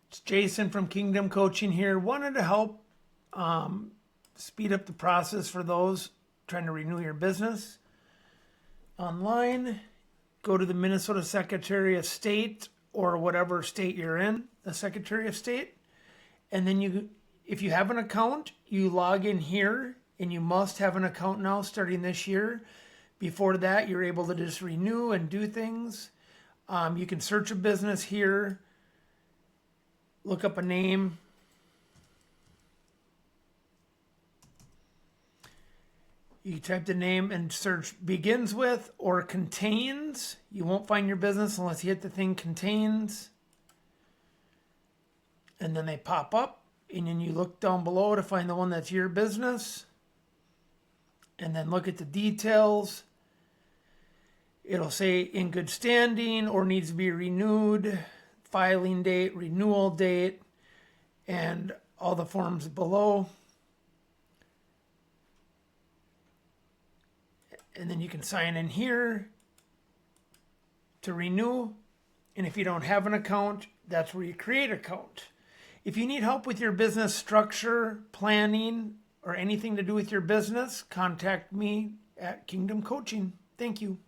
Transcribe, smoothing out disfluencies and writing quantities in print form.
It's Jason from Kingdom Coaching here. Wanted to help speed up the process for those trying to renew your business online. Go to the Minnesota Secretary of State or whatever state you're in, the Secretary of State. And then if you have an account, you log in here, and you must have an account now starting this year. Before that, you're able to just renew and do things. You can search a business here, look up a name. You type the name and search begins with or contains. You won't find your business unless you hit the thing contains. And then they pop up, and then you look down below to find the one that's your business. And then look at the details. It'll say in good standing or needs to be renewed, filing date, renewal date, and all the forms below. And then you can sign in here to renew. And if you don't have an account, that's where you create an account. If you need help with your business structure, planning, or anything to do with your business, contact me at Kingdom Coaching. Thank you.